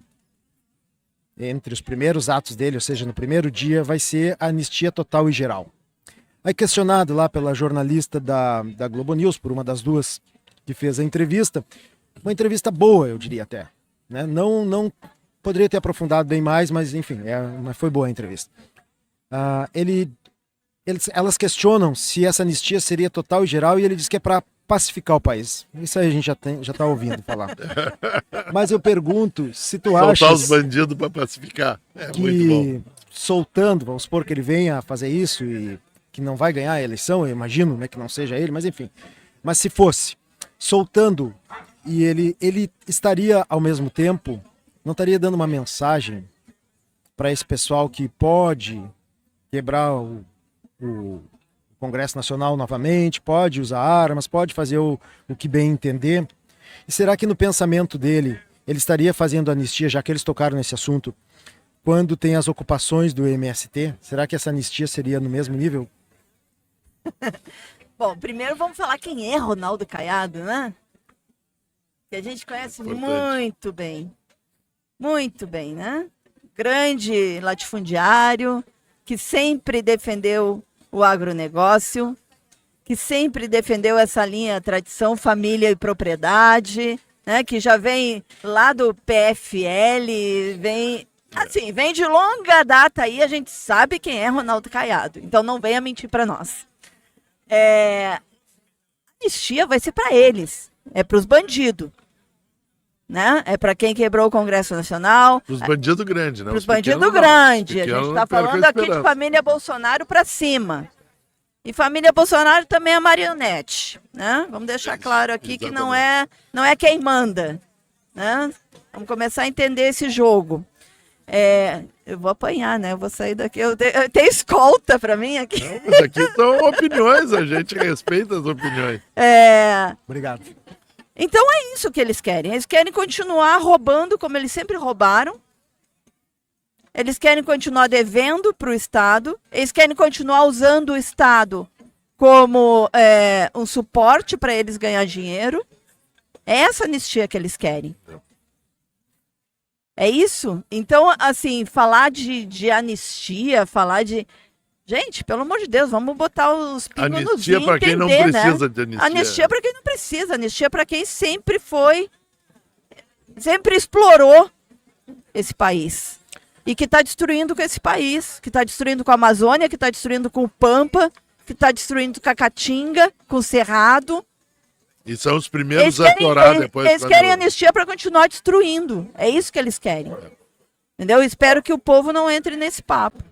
entre os primeiros atos dele, ou seja, no primeiro dia, vai ser a anistia total e geral. Aí questionado lá pela jornalista da Globo News, por uma das duas que fez a entrevista, uma entrevista boa, eu diria até. Né? Não poderia ter aprofundado bem mais, mas enfim, mas foi boa a entrevista. Elas questionam se essa anistia seria total e geral, e ele diz que é para pacificar o país. Isso aí a gente já tá ouvindo falar. Mas eu pergunto, se tu Soltar achas os bandidos para pacificar. É muito bom. que soltando, vamos supor que ele venha a fazer isso e que não vai ganhar a eleição, eu imagino, né, que não seja ele, mas enfim. Mas se fosse soltando, e ele estaria ao mesmo tempo, não estaria dando uma mensagem para esse pessoal que pode quebrar o Congresso Nacional novamente, pode usar armas, pode fazer o que bem entender. E será que no pensamento dele, ele estaria fazendo anistia, já que eles tocaram nesse assunto, quando tem as ocupações do MST? Será que essa anistia seria no mesmo nível? Bom, primeiro vamos falar quem é Ronaldo Caiado, né? Que a gente conhece muito bem, né? Grande latifundiário, que sempre defendeu o agronegócio, que sempre defendeu essa linha tradição, família e propriedade, né? Que já vem lá do PFL, vem de longa data aí, a gente sabe quem é Ronaldo Caiado. Então não venha mentir para nós. A anistia vai ser para eles, é para os bandidos, né? É para quem quebrou o Congresso Nacional. Os bandidos grandes, né? Para os bandidos grandes. A gente está falando aqui de família Bolsonaro para cima. E família Bolsonaro também é marionete, né? Vamos deixar claro aqui que não é quem manda, né? Vamos começar a entender esse jogo. Eu vou apanhar, né? Eu vou sair daqui. Eu tenho escolta para mim aqui. Não, mas aqui são opiniões, a gente respeita as opiniões. Obrigado. Então é isso que eles querem. Eles querem continuar roubando como eles sempre roubaram. Eles querem continuar devendo para o Estado. Eles querem continuar usando o Estado como um suporte para eles ganhar dinheiro. É essa anistia que eles querem. É isso? Então, assim, falar de anistia, falar de... Gente, pelo amor de Deus, vamos botar os pingos nos Anistia para quem não precisa de anistia. Anistia para quem não precisa. Anistia para quem sempre explorou esse país. E que está destruindo com esse país, que está destruindo com a Amazônia, que está destruindo com o Pampa, que está destruindo com a Caatinga, com o Cerrado. E são os primeiros a chorar depois. Eles querem anistia para continuar destruindo. É isso que eles querem. Entendeu? Eu espero que o povo não entre nesse papo.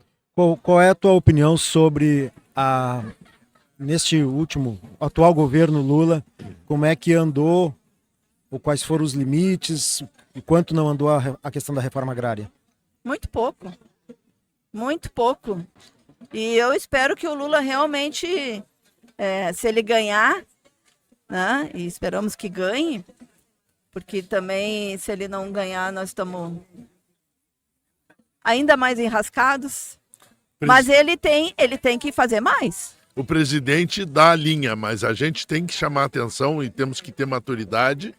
Qual é a tua opinião sobre neste último atual governo Lula, como é que andou, ou quais foram os limites, e quanto não andou a questão da reforma agrária? Muito pouco. Muito pouco. E eu espero que o Lula realmente, se ele ganhar, né, e esperamos que ganhe, porque também, se ele não ganhar, nós estamos ainda mais enrascados. Mas ele tem que fazer mais. O presidente dá a linha, mas a gente tem que chamar a atenção e temos que ter maturidade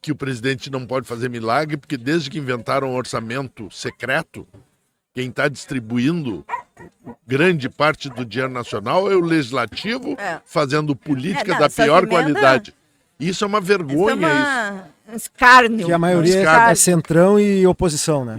que o presidente não pode fazer milagre, porque desde que inventaram o orçamento secreto, quem está distribuindo grande parte do dinheiro nacional é o legislativo, fazendo política da pior qualidade. Isso é uma vergonha. Um escárnio. Que a maioria é centrão e oposição, né?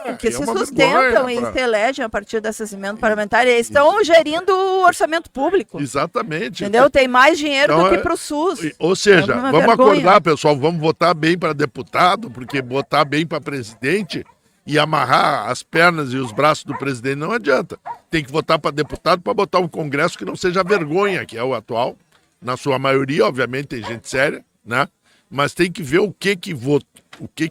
Sim, que se sustentam e se elegem a partir dessas emendas parlamentares. Eles estão gerindo o orçamento público. Exatamente. Entendeu? Tem mais dinheiro do que para o SUS. Ou seja, vamos acordar, pessoal, vamos votar bem para deputado, porque votar bem para presidente e amarrar as pernas e os braços do presidente não adianta. Tem que votar para deputado para botar um Congresso que não seja vergonha, que é o atual. Na sua maioria, obviamente, tem gente séria, né? Mas tem que ver o que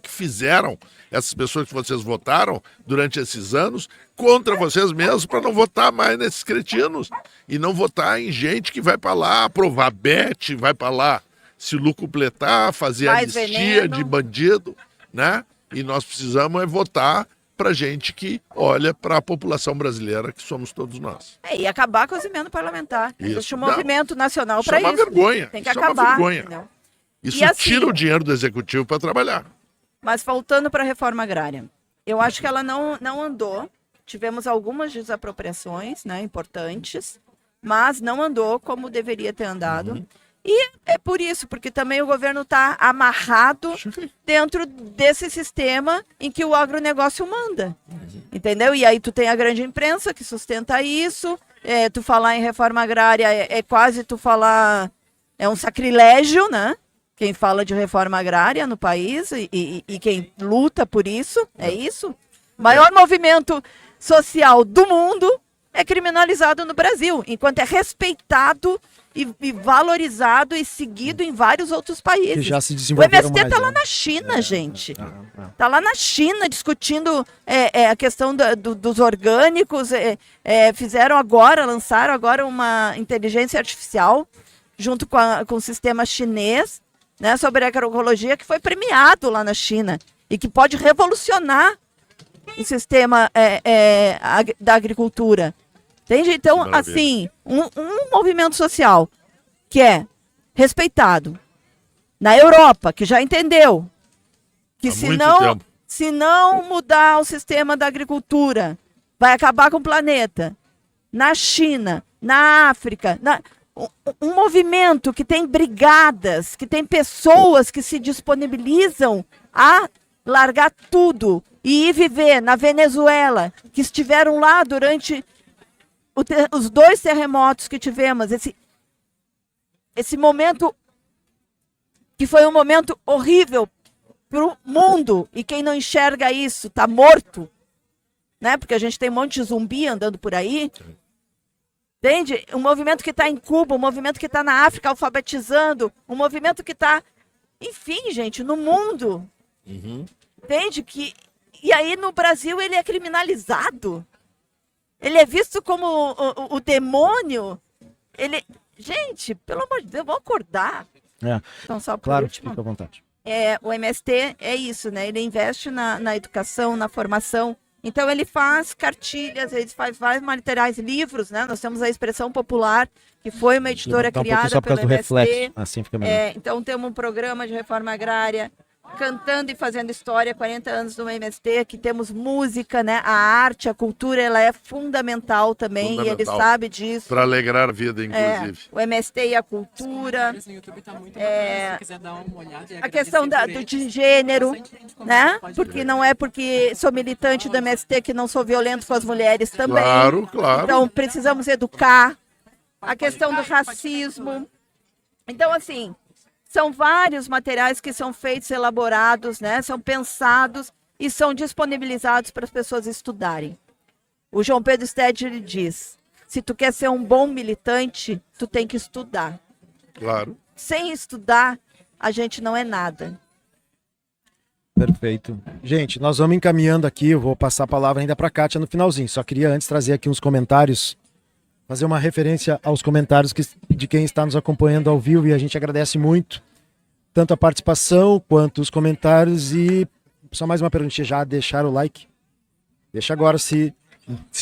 fizeram essas pessoas que vocês votaram durante esses anos contra vocês mesmos para não votar mais nesses cretinos e não votar em gente que vai para lá aprovar bet, vai para lá se lucupletar, fazer anistia de bandido, né? E nós precisamos votar para gente que olha para a população brasileira, que somos todos nós. E acabar com as emendas parlamentares. Existe um movimento nacional para isso. É uma vergonha. Tem que acabar. Isso assim, tira o dinheiro do executivo para trabalhar. Mas voltando para a reforma agrária, eu acho que ela não andou. Tivemos algumas desapropriações, né, importantes, mas não andou como deveria ter andado. E é por isso, porque também o governo está amarrado dentro desse sistema em que o agronegócio manda. Entendeu? E aí tu tem a grande imprensa que sustenta isso. Tu falar em reforma agrária é quase tu falar... É um sacrilégio, né? Quem fala de reforma agrária no país e quem luta por isso, é isso. O maior movimento social do mundo é criminalizado no Brasil, enquanto é respeitado e valorizado e seguido em vários outros países. Que já se o MST está lá na China, gente. Está lá na China discutindo a questão dos orgânicos. Lançaram agora uma inteligência artificial junto com o sistema chinês, né, sobre a agroecologia, que foi premiado lá na China e que pode revolucionar o sistema da agricultura. Entende? Então, assim, um movimento social que é respeitado na Europa, que já entendeu que se não mudar o sistema da agricultura, vai acabar com o planeta. Na China, na África, um movimento que tem brigadas, que tem pessoas que se disponibilizam a largar tudo e ir viver na Venezuela, que estiveram lá durante os 2 terremotos que tivemos, esse momento que foi um momento horrível para o mundo, e quem não enxerga isso está morto, né? Porque a gente tem um monte de zumbi andando por aí. Entende? Um movimento que está em Cuba, um movimento que está na África alfabetizando, um movimento que está, enfim, gente, no mundo. Entende? E aí no Brasil ele é criminalizado. Ele é visto como o demônio. Gente, pelo amor de Deus, vamos acordar. Então, só por último, fica à vontade. O MST é isso, né? Ele investe na educação, na formação. Então ele faz cartilhas, ele faz vários materiais, livros, né? Nós temos a Expressão Popular, que foi uma editora criada pelo MST. Reflexo. Assim fica melhor. Então temos um programa de reforma agrária, Cantando e Fazendo História, 40 anos do MST, que temos música, né? A arte, a cultura, ela é fundamental também, e ele sabe disso. Para alegrar a vida, inclusive. O MST e a cultura. A questão de gênero, né? Porque não é porque sou militante do MST que não sou violento com as mulheres também. Claro. Então precisamos educar. A questão do racismo. Então, assim, São vários materiais que são feitos, elaborados, né? São pensados e são disponibilizados para as pessoas estudarem. O João Pedro Stedley diz, se tu quer ser um bom militante, tu tem que estudar. Claro. Sem estudar, a gente não é nada. Perfeito. Gente, nós vamos encaminhando aqui, eu vou passar a palavra ainda para a Kátia no finalzinho. Só queria antes trazer aqui uns comentários, fazer uma referência aos comentários de quem está nos acompanhando ao vivo, e a gente agradece muito, tanto a participação quanto os comentários. E só mais uma perguntinha, já deixaram o like? Deixa agora se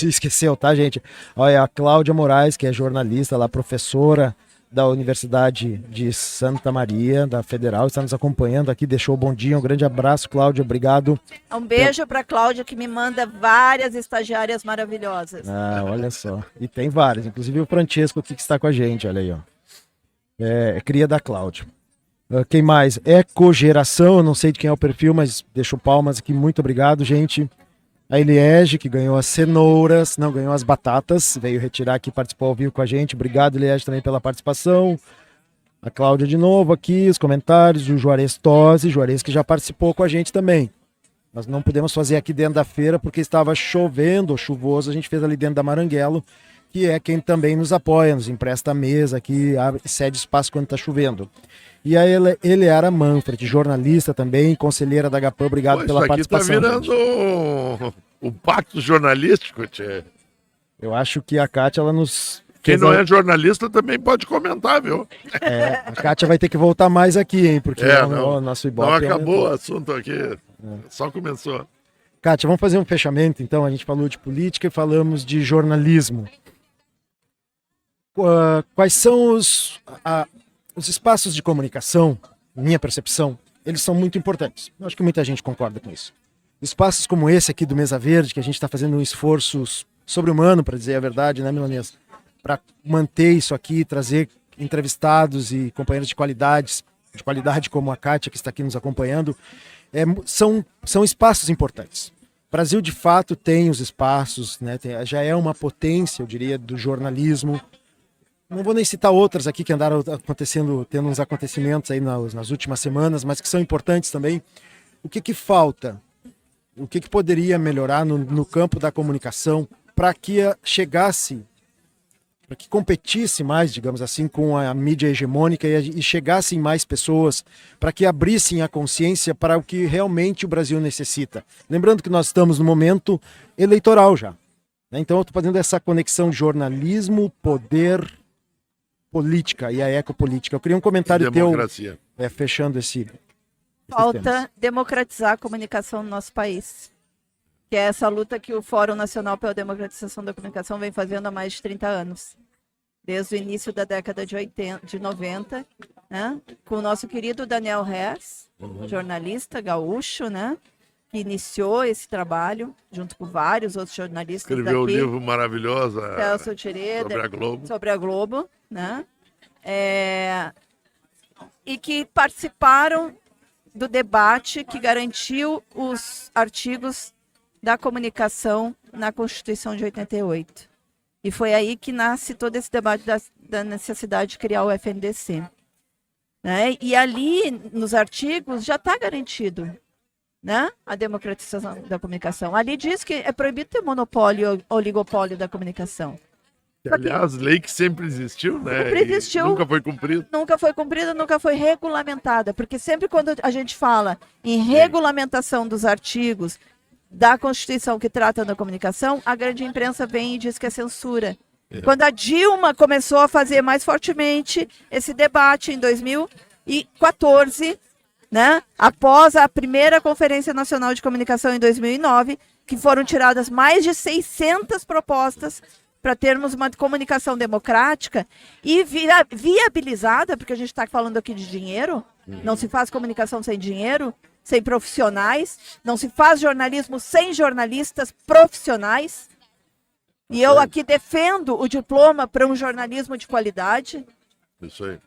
esqueceu, tá, gente? Olha, a Cláudia Moraes, que é jornalista lá, professora da Universidade de Santa Maria, da Federal, está nos acompanhando aqui, deixou o bom dia, um grande abraço, Cláudia, obrigado. Um beijo para a Cláudia, que me manda várias estagiárias maravilhosas. Ah, olha só, e tem várias, inclusive o Francesco aqui que está com a gente, olha aí, ó. É cria da Cláudia. Quem mais? Ecogeração, eu não sei de quem é o perfil, mas deixo palmas aqui, muito obrigado, gente. A Eliege, que ganhou as cenouras, não, ganhou as batatas, veio retirar aqui, participou ao vivo com a gente. Obrigado, Eliege, também pela participação. A Cláudia de novo aqui, os comentários. O Juarez Tosi, Juarez que já participou com a gente também. Nós não pudemos fazer aqui dentro da feira porque estava chovendo, ou chuvoso, a gente fez ali dentro da Maranguelo, que é quem também nos apoia, nos empresta a mesa aqui, cede espaço quando está chovendo. E a Eleara Manfred, jornalista também, conselheira da HPAM, obrigado pela participação. Isso aqui tá virando o pacto jornalístico, tchê. Eu acho que a Kátia, ela nos... Quem não é jornalista também pode comentar, viu? A Kátia vai ter que voltar mais aqui, hein, porque o nosso Ibope... Não acabou o assunto aqui, só começou. Kátia, vamos fazer um fechamento, então. A gente falou de política e falamos de jornalismo. Quais são os espaços de comunicação, minha percepção, eles são muito importantes. Eu acho que muita gente concorda com isso. Espaços como esse aqui do Mesa Verde, que a gente está fazendo um esforço sobre-humano, para dizer a verdade, né, Milanês? Para manter isso aqui, trazer entrevistados e companheiros de qualidade como a Kátia, que está aqui nos acompanhando, são espaços importantes. O Brasil, de fato, tem os espaços, né, já é uma potência, eu diria, do jornalismo. Não vou nem citar outras aqui que andaram acontecendo, tendo uns acontecimentos aí nas últimas semanas, mas que são importantes também. O que falta? O que poderia melhorar no campo da comunicação para que chegasse, para que competisse mais, digamos assim, com a mídia hegemônica e chegassem mais pessoas, para que abrissem a consciência para o que realmente o Brasil necessita? Lembrando que nós estamos no momento eleitoral já, né? Então eu estou fazendo essa conexão jornalismo, poder, política e a ecopolítica. Eu queria um comentário teu, fechando esse Falta democratizar a comunicação no nosso país, que é essa luta que o Fórum Nacional pela Democratização da Comunicação vem fazendo há mais de 30 anos, desde o início da década de 90, né? Com o nosso querido Daniel Hess, jornalista gaúcho, né? Que iniciou esse trabalho, junto com vários outros jornalistas daqui. Escreveu um livro maravilhoso sobre a Globo, né? E que participaram do debate que garantiu os artigos da comunicação na Constituição de 88. E foi aí que nasce todo esse debate da necessidade de criar o FNDC. Né? E ali, nos artigos, já está garantido, né, a democratização da comunicação. Ali diz que é proibido ter monopólio ou oligopólio da comunicação. Aliás, lei que sempre existiu, né? Sempre existiu. Nunca foi cumprida. Nunca foi cumprida, nunca foi regulamentada. Porque sempre quando a gente fala em regulamentação dos artigos da Constituição que trata da comunicação, a grande imprensa vem e diz que é censura. Quando a Dilma começou a fazer mais fortemente esse debate em 2014, né, após a primeira Conferência Nacional de Comunicação em 2009, que foram tiradas mais de 600 propostas para termos uma comunicação democrática e viabilizada, porque a gente está falando aqui de dinheiro, não se faz comunicação sem dinheiro, sem profissionais, não se faz jornalismo sem jornalistas profissionais. E eu aqui defendo o diploma para um jornalismo de qualidade. Isso aí.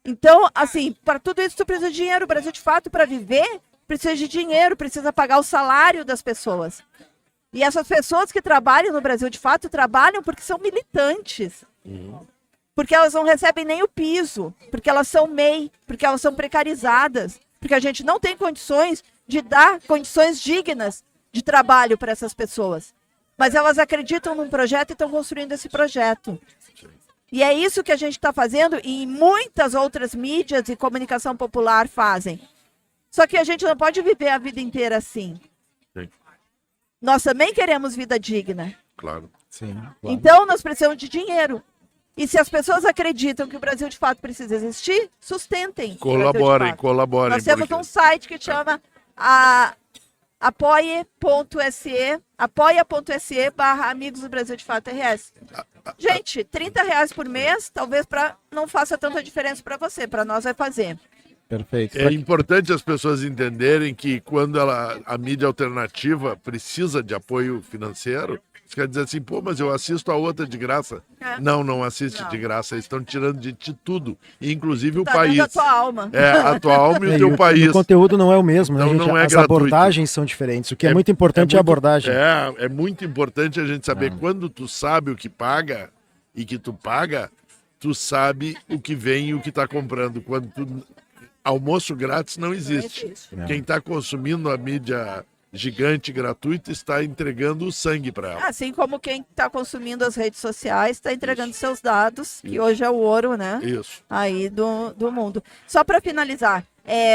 Então, assim, para tudo isso tu precisa de dinheiro. O Brasil, de fato, para viver, precisa de dinheiro, precisa pagar o salário das pessoas. E essas pessoas que trabalham no Brasil, de fato, trabalham porque são militantes. porque elas não recebem nem o piso, porque elas são MEI, porque elas são precarizadas, porque a gente não tem condições de dar condições dignas de trabalho para essas pessoas. Mas elas acreditam num projeto e estão construindo esse projeto. E é isso que a gente está fazendo e muitas outras mídias e comunicação popular fazem. Só que a gente não pode viver a vida inteira assim. Sim. Nós também queremos vida digna. Claro. Sim, claro. Então, nós precisamos de dinheiro. E se as pessoas acreditam que o Brasil de fato precisa existir, sustentem. o Brasil de Colaborem, fato. colaborem. Nós temos porque- um site que chama apoia.se/Amigos do Brasil de Fato RS. Gente, R$30 por mês, talvez não faça tanta diferença para você, para nós vai fazer. Perfeito. É importante as pessoas entenderem que quando a mídia alternativa precisa de apoio financeiro, isso quer dizer assim, pô, mas eu assisto a outra de graça. É. Não assiste Não. de graça, eles estão tirando de ti tudo, inclusive o Tá país. dando a tua alma. É, a tua alma e o É, teu o país. conteúdo não é o mesmo, né, Não, gente? não é As gratuito. abordagens são diferentes. O que é muito importante é a abordagem. É muito importante a gente saber quando tu sabe o que paga e que tu paga, tu sabe o que vem e o que está comprando. Quando tu... Almoço grátis não existe. Quem está consumindo a mídia gigante gratuita está entregando o sangue para ela. Assim como quem está consumindo as redes sociais está entregando seus dados, que hoje é o ouro, né? Isso. Aí do mundo. Só para finalizar,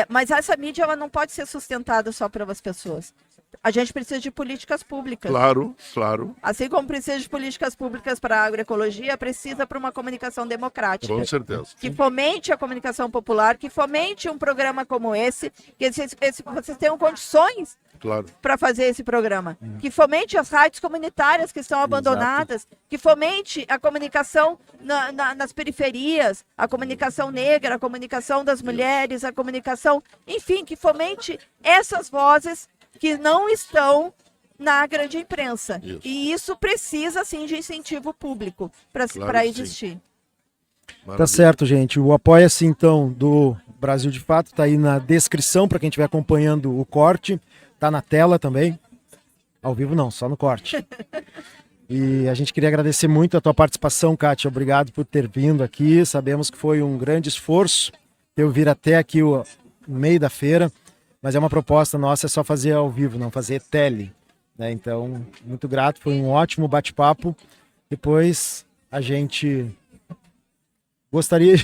mas essa mídia ela não pode ser sustentada só pelas pessoas. A gente precisa de políticas públicas. Claro, claro, Assim como precisa de políticas públicas para a agroecologia, precisa para uma comunicação democrática. com certeza. Que fomente a comunicação popular, que fomente um programa como esse, que vocês tenham condições Claro. para fazer esse programa. Que fomente as rádios comunitárias que estão abandonadas, que fomente a comunicação nas periferias, a comunicação negra, a comunicação das mulheres, a comunicação, enfim, que fomente essas vozes que não estão na grande imprensa. Isso. E isso precisa, sim, de incentivo público para Claro que sim. existir. Tá Maravilha. certo, gente. O Apoia-se, então, do Brasil de Fato, tá aí na descrição para quem estiver acompanhando o corte. Tá na tela também. Ao vivo não, só no corte. E a gente queria agradecer muito a tua participação, Kátia. Obrigado por ter vindo aqui. Sabemos que foi um grande esforço eu vir até aqui no meio da feira, mas é uma proposta nossa, é só fazer ao vivo, não fazer tele, né? Então, muito grato, foi um ótimo bate-papo. Depois a gente gostaria,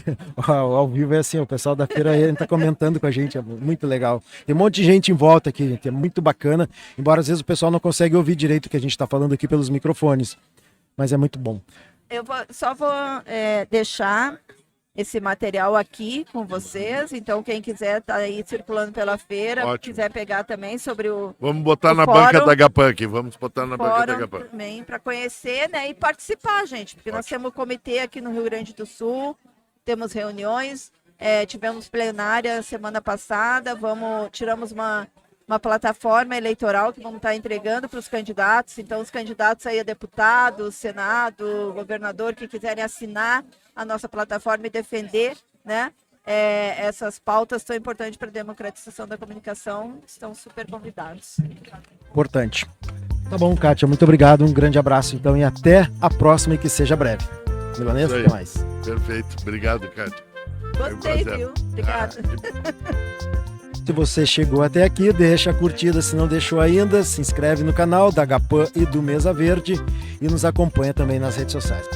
ao vivo é assim, o pessoal da feira está comentando com a gente, é muito legal. Tem um monte de gente em volta aqui, gente, é muito bacana, embora às vezes o pessoal não consegue ouvir direito o que a gente está falando aqui pelos microfones, mas é muito bom. Eu só vou deixar esse material aqui com vocês, então quem quiser tá aí circulando pela feira, Ótimo. quiser pegar também sobre o Vamos botar O na fórum- banca da Gapan aqui. Vamos botar na banca da fórum Gapan. também, para conhecer, né, e participar, gente, porque nós temos comitê aqui no Rio Grande do Sul, temos reuniões, tivemos plenária semana passada, tiramos uma plataforma eleitoral que vamos estar entregando para os candidatos, então os candidatos aí a deputado, senado, governador, que quiserem assinar a nossa plataforma e defender, né, essas pautas tão importantes para a democratização da comunicação, estão super convidados. Importante. Tá bom, Kátia, muito obrigado, um grande abraço então e até a próxima e que seja breve. Milanesa, Isso aí. até mais. Perfeito. Obrigado, Kátia. Gostei, prazer. viu? Obrigada. Se você chegou até aqui, deixa a curtida, se não deixou ainda, se inscreve no canal da Gapan e do Mesa Verde e nos acompanha também nas redes sociais.